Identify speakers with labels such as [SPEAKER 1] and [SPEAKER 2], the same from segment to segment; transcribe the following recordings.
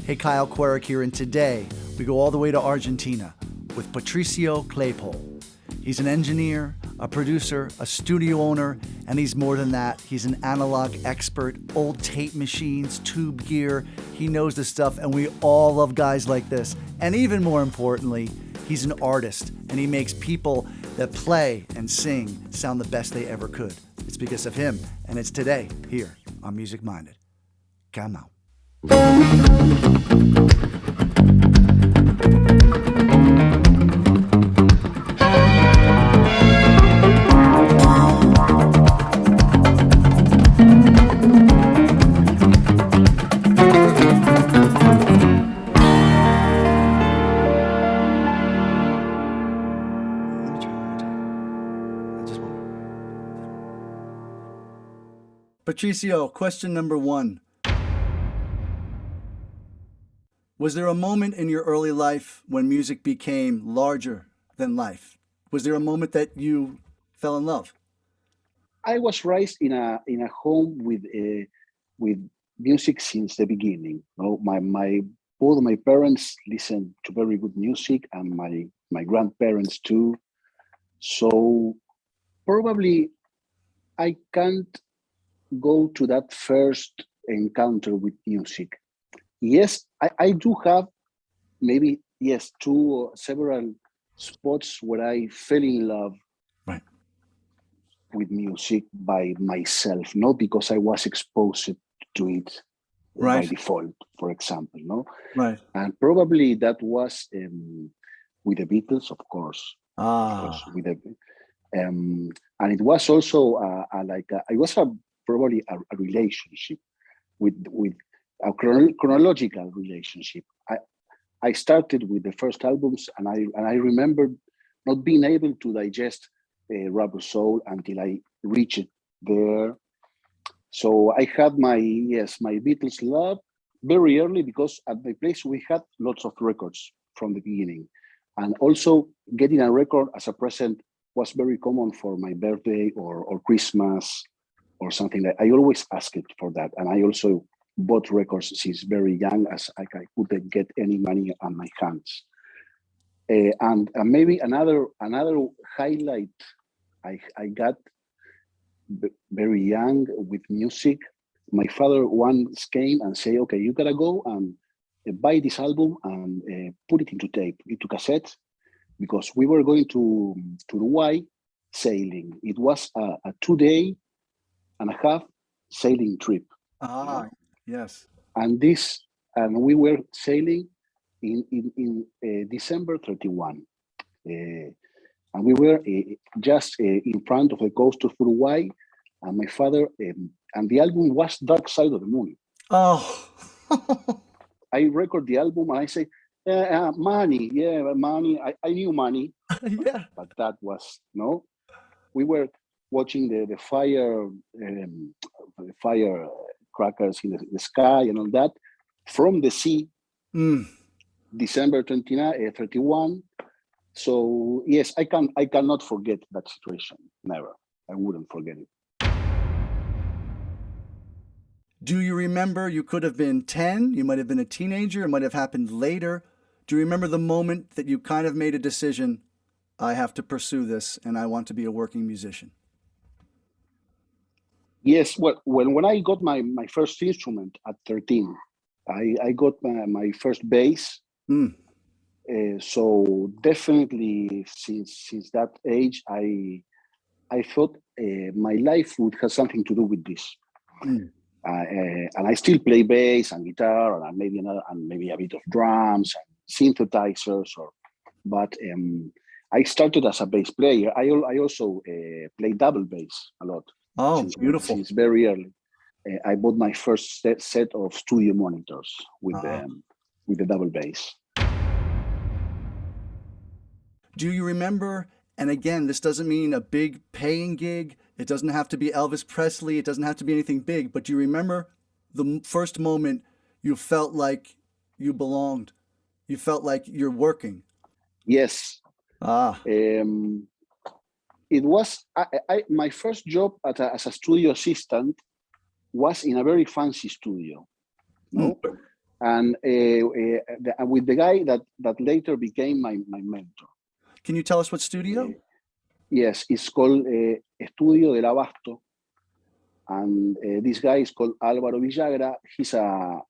[SPEAKER 1] Hey, Kyle Querec here, and today we go all the way to Argentina with Patricio Claypole. He's an engineer, a producer, a studio owner, and he's more than that. He's an analog expert, old tape machines, tube gear. He knows this stuff, and we all love guys like this. And even more importantly, he's an artist, and he makes people that play and sing sound the best they ever could. It's because of him, and it's today here on Music Minded. Come on. Patricio, question number one. Was there a moment in your early life when music became larger than life? Was there a moment that you fell in love?
[SPEAKER 2] I was raised in a home with music since the beginning. You know, my both my parents listened to very good music, and my grandparents too. So probably I can't go to that first encounter with music. Yes, I do have maybe two or several spots where I fell in love
[SPEAKER 1] Right.
[SPEAKER 2] with music by myself, not because I was exposed to it by
[SPEAKER 1] Right.
[SPEAKER 2] default, for example, no.
[SPEAKER 1] Right.
[SPEAKER 2] And probably that was with the Beatles, of course, with the and it was also it was probably a relationship with a chronological relationship. I started with the first albums, and I remember not being able to digest Rubber Soul until I reached there. So I had my Beatles love very early, because at my place we had lots of records from the beginning, and also getting a record as a present was very common for my birthday or Christmas or something. Like I always asked for that, and I also bought records since very young, as I couldn't get any money on my hands. And maybe another highlight I got very young with music. My father once came and said, "Okay, you gotta go and buy this album and put it into tape, into cassette," because we were going to Uruguay sailing. It was a 2 day and a half sailing trip.
[SPEAKER 1] Yes.
[SPEAKER 2] And we were sailing in December 31. And we were just in front of the coast of Uruguay, and my father, and the album was Dark Side of the Moon.
[SPEAKER 1] Oh.
[SPEAKER 2] I record the album and I say, money, money. I knew money,
[SPEAKER 1] Yeah.
[SPEAKER 2] but that was, no. We were watching the fire crackers in the sky and all that from the sea. December 31. So yes, I cannot forget that situation. Never. I wouldn't forget it.
[SPEAKER 1] Do you remember, you could have been 10, you might have been a teenager, it might have happened later. Do you remember the moment that you kind of made a decision, I have to pursue this and I want to be a working musician?
[SPEAKER 2] Yes, well, when I got my first instrument at 13, I got my first bass. So definitely since that age, I thought my life would have something to do with this. And I still play bass and guitar and maybe a bit of drums and synthesizers. But I started as a bass player. I also play double bass a lot.
[SPEAKER 1] Oh, beautiful!
[SPEAKER 2] Since very early, I bought my first set of studio monitors with the double bass.
[SPEAKER 1] Do you remember? And again, this doesn't mean a big paying gig. It doesn't have to be Elvis Presley. It doesn't have to be anything big. But do you remember the first moment you felt like you belonged? You felt like you're working?
[SPEAKER 2] Yes. It was my first job as a studio assistant was in a very fancy studio. No? and with the guy that later became my mentor.
[SPEAKER 1] Can you tell us what studio?
[SPEAKER 2] Yes, it's called Estudio del Abasto. And this guy is called Álvaro Villagra. He's a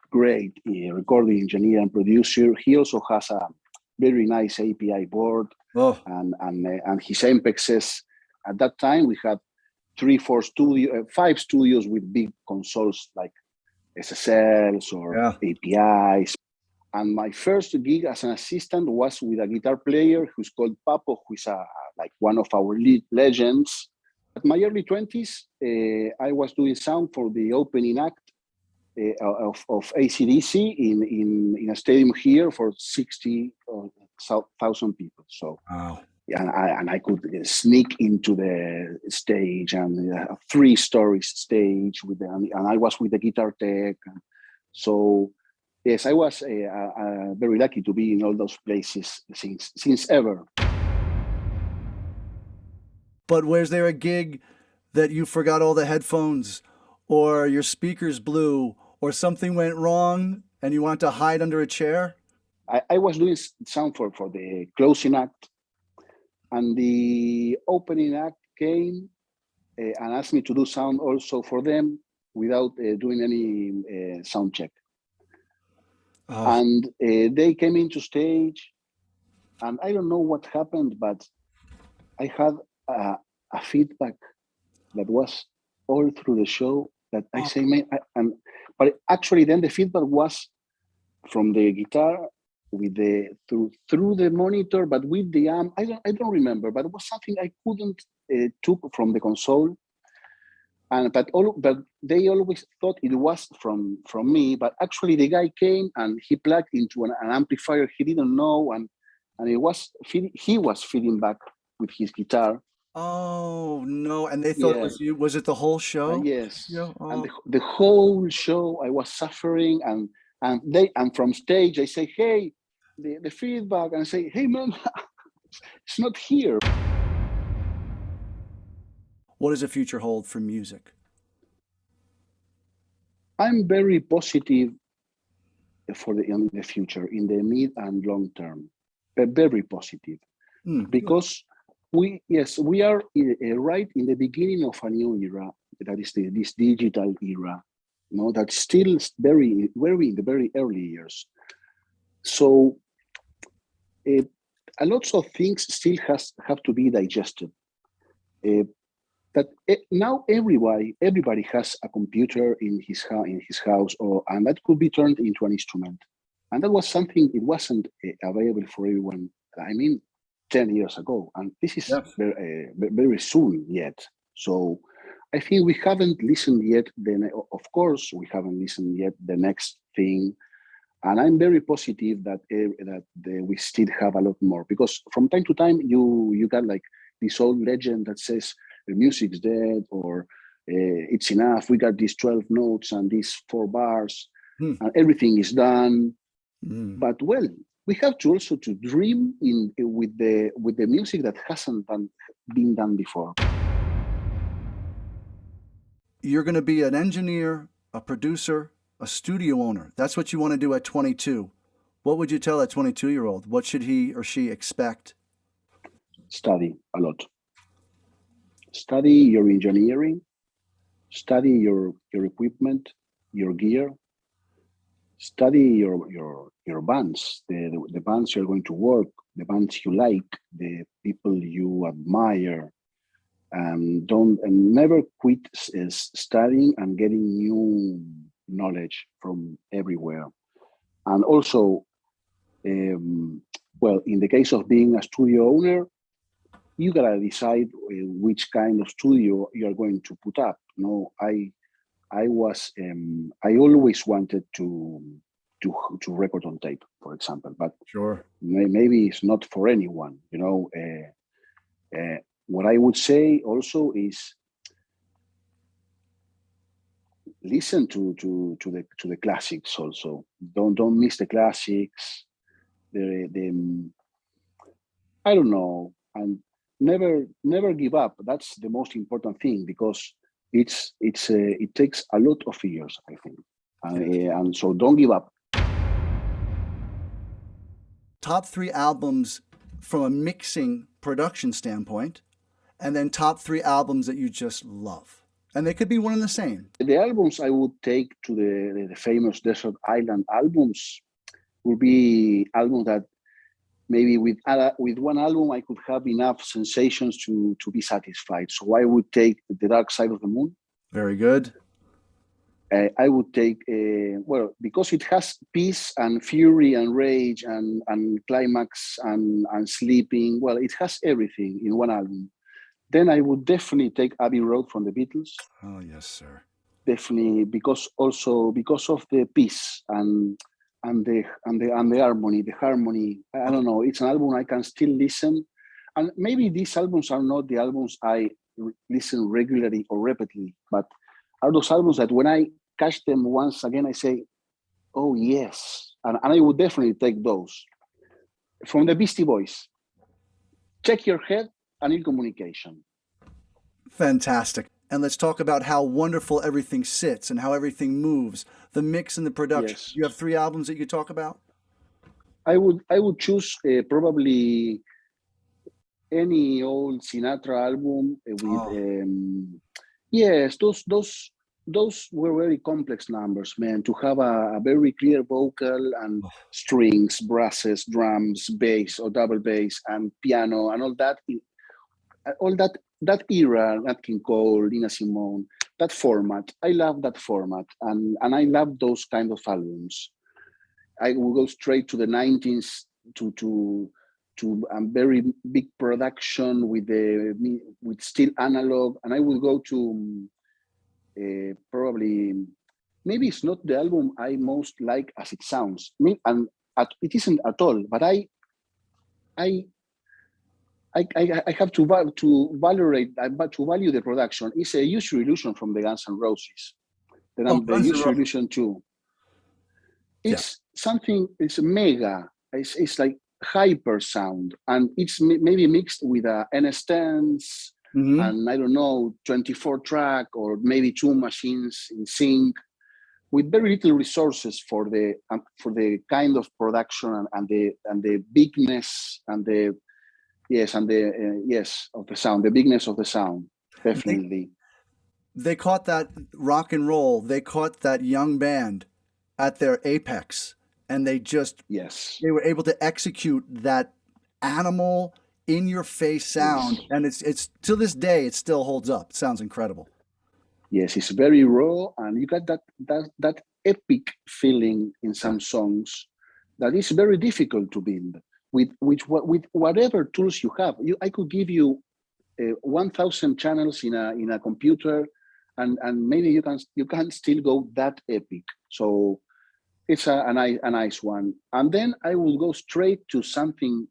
[SPEAKER 2] great recording engineer and producer. He also has a very nice API board and his Ampexes. At that time, we had 5 studios with big consoles like SSLs or APIs. And my first gig as an assistant was with a guitar player who's called Papo, who is like one of our legends. At my early 20s, I was doing sound for the opening act of AC/DC in a stadium here for 60,000 people. So, and I could sneak into the stage, and a 3-story stage and I was with the guitar tech. So, yes, I was very lucky to be in all those places since ever.
[SPEAKER 1] But was there a gig that you forgot all the headphones, or your speakers blew, or something went wrong and you want to hide under a chair?
[SPEAKER 2] I was doing sound for the closing act, and the opening act came and asked me to do sound also for them without doing any sound check. And they came into stage, and I don't know what happened, but I had a feedback that was all through the show that I say, man, but actually then the feedback was from the guitar with the through the monitor, but with the amp. I don't remember, but it was something I couldn't took from the console. But they always thought it was from me. But actually, the guy came and he plugged into an amplifier he didn't know, and he was feeding back with his guitar.
[SPEAKER 1] Oh no! And they thought it was you. Was it the whole show?
[SPEAKER 2] Yes. And the whole show I was suffering, and from stage I say, hey, the feedback, and I say, hey man, it's not here.
[SPEAKER 1] What does the future hold for music?
[SPEAKER 2] I'm very positive in the future, in the mid and long term, but very positive, because we are right in the beginning of a new era, that is this digital era, that's still very in the very early years. So a lot of things still have to be digested. But now everybody has a computer in his house, and that could be turned into an instrument. And that was something, it wasn't available for everyone. I mean, 10 years ago, and this is very soon yet. So I think we haven't listened yet. Then, of course, we haven't listened yet the next thing. And I'm very positive that we still have a lot more, because from time to time you got like this old legend that says the music's dead, or it's enough. We got these 12 notes and these 4 bars, and everything is done. But well, we have to also to dream with the music that hasn't been done before.
[SPEAKER 1] You're going to be an engineer, a producer, a studio owner. That's what you want to do at 22. What would you tell that 22-year-old? What should he or she expect?
[SPEAKER 2] Study a lot. Study your engineering. Study your equipment, your gear. Study your bands, the bands you're going to work, the bands you like, the people you admire. And never quit studying and getting new knowledge from everywhere. And also, well, in the case of being a studio owner, you gotta decide which kind of studio you're going to put up. I always wanted to record on tape, for example, but maybe it's not for anyone. What I would say also is listen to the classics. Also, don't miss the classics. I don't know, and never give up. That's the most important thing, because it takes a lot of years, I think. and so don't give up.
[SPEAKER 1] Top 3 albums from a mixing production standpoint, and then top 3 albums that you just love. And they could be one and the same.
[SPEAKER 2] The albums I would take to the famous Desert Island albums would be albums that maybe with one album I could have enough sensations to be satisfied. So I would take The Dark Side of the Moon.
[SPEAKER 1] Very good.
[SPEAKER 2] I would take, because it has peace and fury and rage and climax and sleeping. Well, it has everything in one album. Then I would definitely take Abbey Road from the Beatles.
[SPEAKER 1] Oh, yes, sir.
[SPEAKER 2] Definitely, because of the peace and the harmony, I don't know. It's an album I can still listen. And maybe these albums are not the albums I listen regularly or repeatedly, but are those albums that when I catch them once again, I say, oh, yes. And I would definitely take those. From the Beastie Boys, Check Your Head and In Communication.
[SPEAKER 1] Fantastic. And let's talk about how wonderful everything sits and how everything moves, the mix and the production.
[SPEAKER 2] Yes.
[SPEAKER 1] You have 3 albums that you talk about?
[SPEAKER 2] I would choose probably any old Sinatra album with yes, those were very complex numbers, man. To have a very clear vocal and strings, brasses, drums, bass or double bass, and piano and all that era, Nat King Cole, Nina Simone, that format. I love that format, and I love those kind of albums. I will go straight to the 90s to a very big production with still analog, and I will go to probably, maybe it's not the album I most like as it sounds, it isn't at all, but I have to value the production. It's a Use Your Illusion from the Guns N' Roses. The Use Your Illusion 2. It's something, it's mega, it's like hyper sound, and it's maybe mixed with a NS10s, and I don't know, 24 track or maybe 2 machines in sync, with very little resources for the kind of production and the bigness and the of the sound, the bigness of the sound, definitely.
[SPEAKER 1] They caught that rock and roll. They caught that young band at their apex, and they were able to execute that animal in your face sound, and it's to this day it still holds up. It sounds incredible.
[SPEAKER 2] Yes, it's very raw, and you got that epic feeling in some songs that is very difficult to build with whatever tools you have. I could give you 1,000 channels in a computer, and maybe you can still go that epic. So it's a nice one. And then I will go straight to something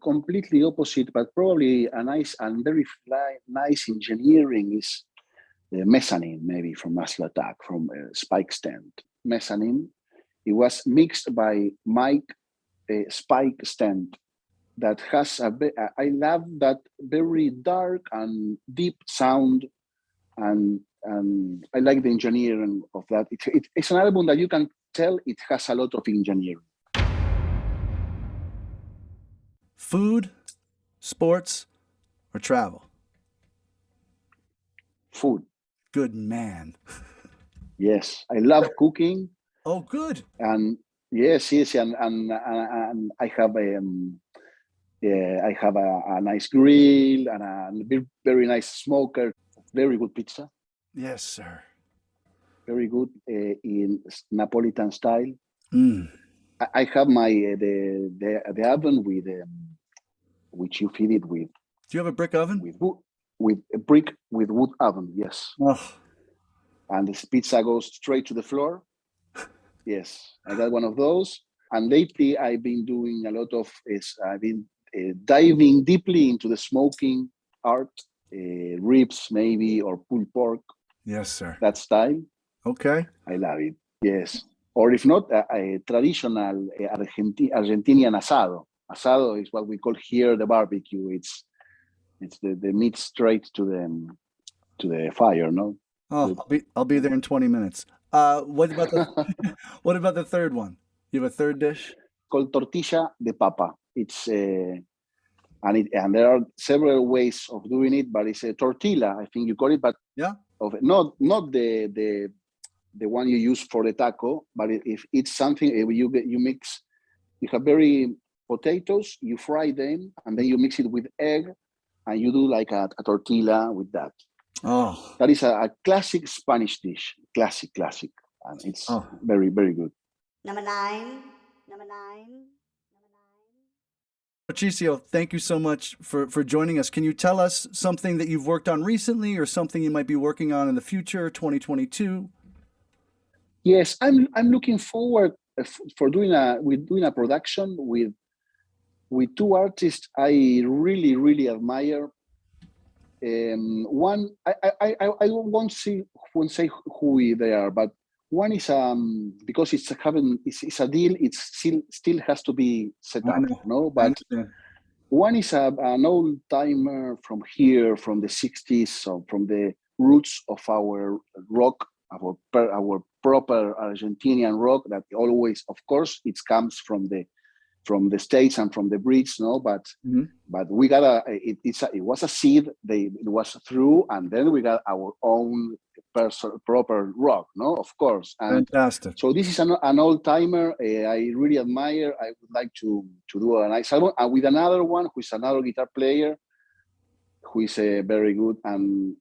[SPEAKER 2] completely opposite, but probably a nice and very nice engineering is the Mezzanine, maybe from Muscle Attack, from Spike Stent. Mezzanine. It was mixed by Mike Spike Stent. That has I love that very dark and deep sound, and I like the engineering of that. It's an album that you can tell it has a lot of engineering.
[SPEAKER 1] Food, sports, or travel?
[SPEAKER 2] Food.
[SPEAKER 1] Good man.
[SPEAKER 2] Yes, I love cooking.
[SPEAKER 1] Oh, good.
[SPEAKER 2] And yes, and I have a nice grill and a very nice smoker. Very good pizza.
[SPEAKER 1] Yes, sir.
[SPEAKER 2] Very good in Napolitan style.
[SPEAKER 1] Mm.
[SPEAKER 2] I have my the oven with which you feed it with.
[SPEAKER 1] Do you have a brick oven?
[SPEAKER 2] With a brick with wood oven, yes.
[SPEAKER 1] Oh.
[SPEAKER 2] And this pizza goes straight to the floor. Yes, I got one of those. And lately, I've been doing a lot of I've been diving deeply into the smoking art, ribs maybe, or pulled pork.
[SPEAKER 1] Yes, sir.
[SPEAKER 2] That style.
[SPEAKER 1] Okay.
[SPEAKER 2] I love it. Yes. Or if not, a traditional Argentinian asado. Asado is what we call here the barbecue. It's the meat straight to the fire, no?
[SPEAKER 1] Oh, I'll be there in 20 minutes. What about the what about the third one? You have a third dish?
[SPEAKER 2] Called tortilla de papa. It's and there are several ways of doing it, but it's a tortilla, I think you call it, but
[SPEAKER 1] Yeah.
[SPEAKER 2] of not the one you use for the taco, but if it's something you mix, you have very potatoes, you fry them, and then you mix it with egg, and you do like a tortilla with that.
[SPEAKER 1] Oh,
[SPEAKER 2] That is a classic Spanish dish, classic, and it's very, very good.
[SPEAKER 3] Number nine. Number nine.
[SPEAKER 1] Patricio, thank you so much for joining us. Can you tell us something that you've worked on recently or something you might be working on in the future, 2022?
[SPEAKER 2] Yes, I'm looking forward for doing a production with two artists I really admire. One I won't say who they are, but one is because it's a deal. It still has to be set up, no? But one is an old timer from here, from the 60s, so from the roots of our rock, our proper Argentinian rock. That always, of course, it comes from the States and from the Brits, no, but we got it was a seed. It was through, and then we got our own proper rock, no, of course. And
[SPEAKER 1] fantastic.
[SPEAKER 2] So this is an old timer. I really admire. I would like to do a nice album with another one who is another guitar player, who is very good. And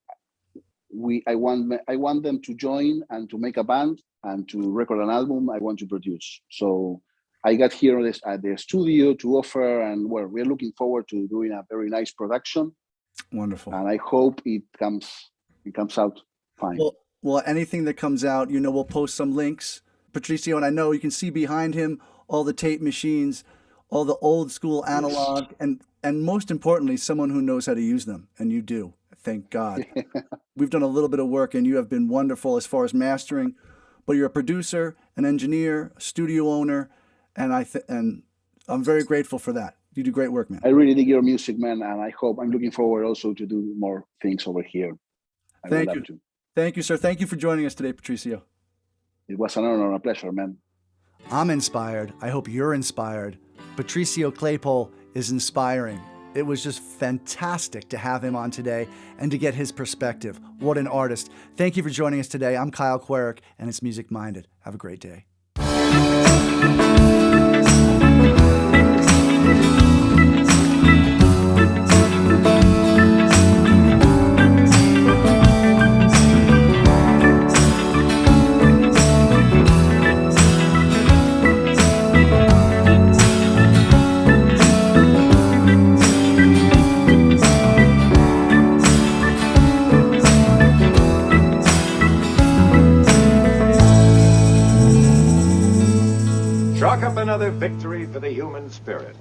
[SPEAKER 2] I want them to join and to make a band and to record an album. I want to produce. So I got here at the studio to offer, and we're looking forward to doing a very nice production.
[SPEAKER 1] Wonderful.
[SPEAKER 2] And I hope it comes out fine.
[SPEAKER 1] Well, anything that comes out, we'll post some links, Patricio, and I know you can see behind him all the tape machines, all the old school analog, yes. and most importantly, someone who knows how to use them, and you do. Thank God. We've done a little bit of work, and you have been wonderful as far as mastering, but you're a producer, an engineer, a studio owner, and I'm very grateful for that. You do great work, man.
[SPEAKER 2] I really dig your music, man, and I'm looking forward also to do more things over here.
[SPEAKER 1] Thank you. Thank you, sir. Thank you for joining us today, Patricio.
[SPEAKER 2] It was an honor and a pleasure, man.
[SPEAKER 1] I'm inspired. I hope you're inspired. Patricio Claypole is inspiring. It was just fantastic to have him on today and to get his perspective. What an artist. Thank you for joining us today. I'm Kyle Querec, and it's Music Minded. Have a great day.
[SPEAKER 4] Chalk up another victory for the human spirit.